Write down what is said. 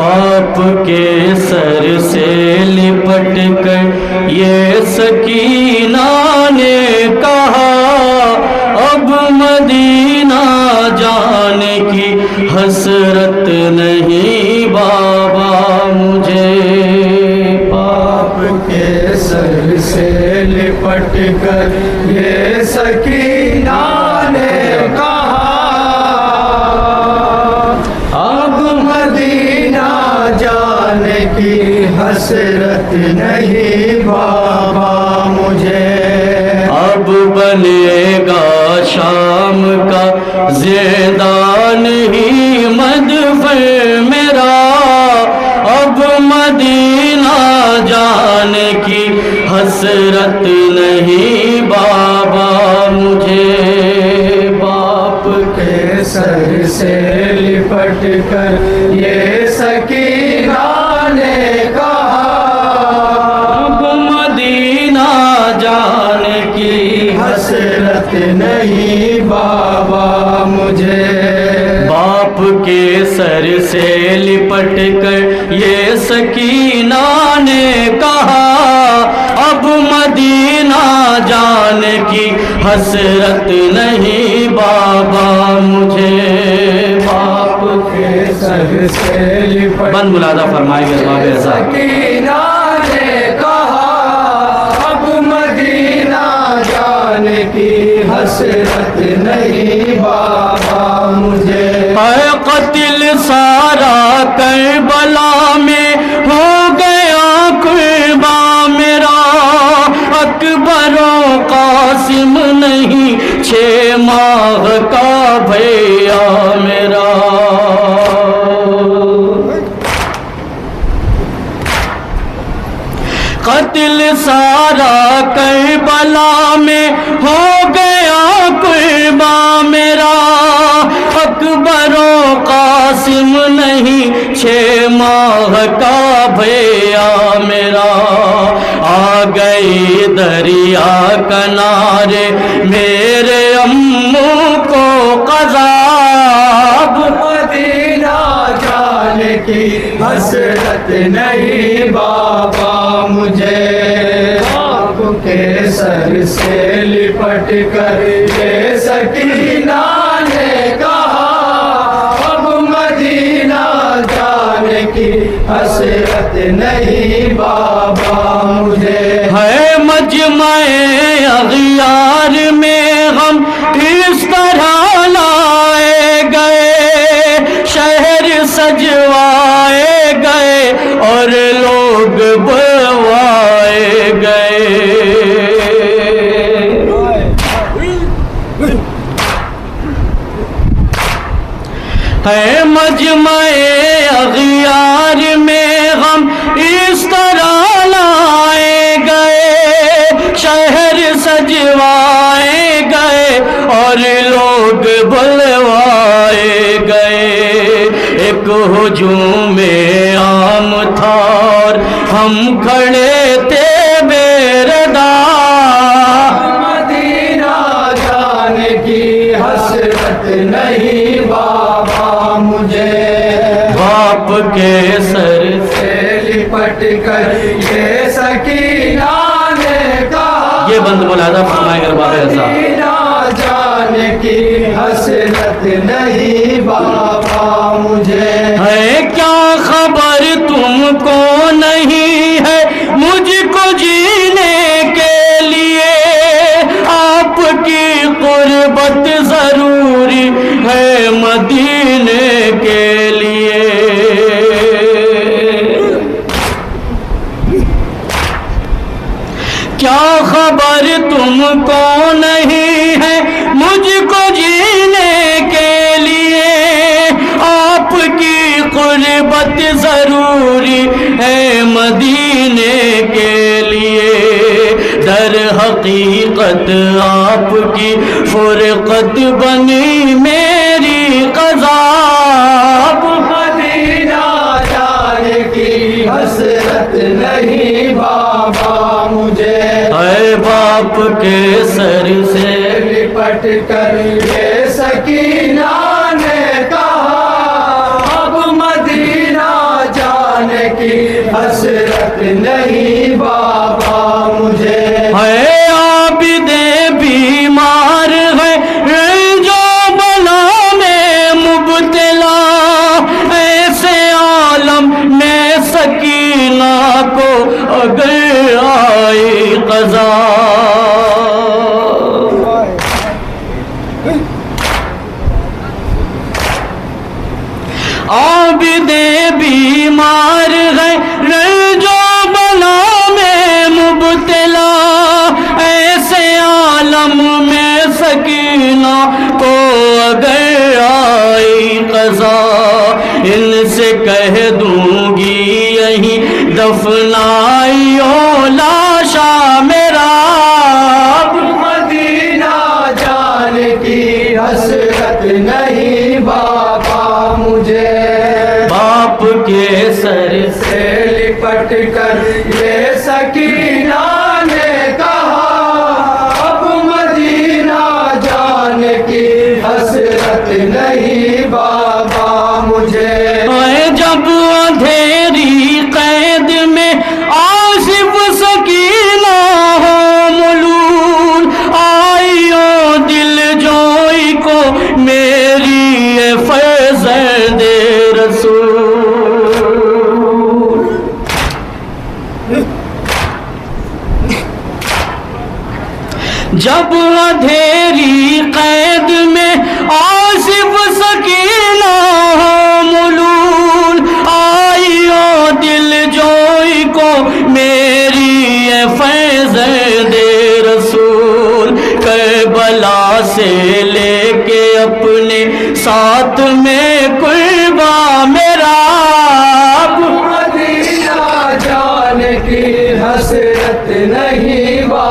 باپ کے سر سے لپٹ کر یہ سکینہ نے کہا اب مدینہ جانے کی حسرت نہیں بابا مجھے. باپ کے سر سے لپٹ کر یہ سکینہ نے کہا اب مدینہ جانے کی حسرت نہیں بابا مجھے. اب بنے گا شام کا زیدان ہی مدفع میرا اب مدینہ جانے کی حسرت نہیں بابا مجھے. باپ کے سر سے لپٹ کر یہ سکینہ نے کہا اب مدینہ جانے کی حسرت نہیں بابا مجھے. باپ کے سر سے لپٹ کر یہ سکینہ نے کہا اب مدینہ جانے کی حسرت نہیں بابا مجھے. باپ کے سر سے لپٹ بند ملازہ فرمائے گے باب ایسا. سکینہ نے کہا اب مدینہ جانے کی حسرت نہیں بابا مجھے. اے قتل سارا کربلا میں ہو گیا قربا میرا اکبر و قاسم نہیں 6 ماہ کا بھیا میرا. قتل سارا کربلا میں ہو گیا قربا میرا اکبر و قاسم نہیں 6 ماہ کا بھیا میرا. آ گئی دریا کنارے میرے امو کو قضا اب مدینہ جانے کی حسرت نہیں بابا مجھے. باپ کے سر سے لپٹ کر یہ سکینہ نے کہا اب مدینہ جانے کی حسرت نہیں بابا مجھے. ہے مجمع اغیار میں ہم اس طرح لائے گئے شہر سجوائے گئے اور لوگ بلوائے گئے. ہے مجمع اغیار میں ہم اس طرح لائے گئے شہر سجوائے گئے اور لوگ بلوائے گئے. ایک ہجوم عام تھا اور ہم کھڑے تھے بے ردا مدینہ جانے کی حسرت نہیں بابا مجھے. باپ کے سر سے لپٹ کر یہ سکینہ نے کہا یہ بند ملازہ فرمائے گا باب ایسا. مدینہ جانے کی حسرت نہیں بابا مجھے. ہے کیا خبر تم کو نہیں ہے مجھ کو جینے کے لیے آپ کی قربت ضروری ہے مدینے کے لیے. کیا خبر تم کو نہیں ہے مجھ کو جینے کے لیے آپ کی قربت ضروری ہے مدینے کے لیے. در حقیقت آپ کی فرقت بنی میری قضا اب مدینہ جانے کی حسرت نہیں بابا مجھے. اے باپ کے سر سے لپٹ کر یہ سکینہ نے کہا اب مدینہ جانے کی حسرت نہیں بابا مجھے. ہے عابد بیمار ہے جو بلا میں مبتلا، ایسے عالم میں سکینہ کو اگر آئی قضا. عابد بیمار ہے جو بلا میں مبتلا، ایسے عالم میں سکینہ کو اگر آئی قضا. ان سے کہہ دوں گی یہیں دفنائیو لاشا میرا، مدینہ جانے کی حسرت نہیں بابا مجھے. باپ کے سر سے لپٹ کر یہ سکینہ نے کہا اب مدینہ جانے کی حسرت نہیں بابا مجھے. جب اندھیری قید میں آصف سکینہ ہو ملول، آئیو دل جوئی کو میری فرزند رسول. جب اندھیری قید میں آصف سکینہ ہو ملول، آئیو دل جوئی کو میری فرزند رسول. کربلا سے لے کے اپنے ساتھ میں قرباں میرا، مدینہ جانے کی حسرت نہیں بابا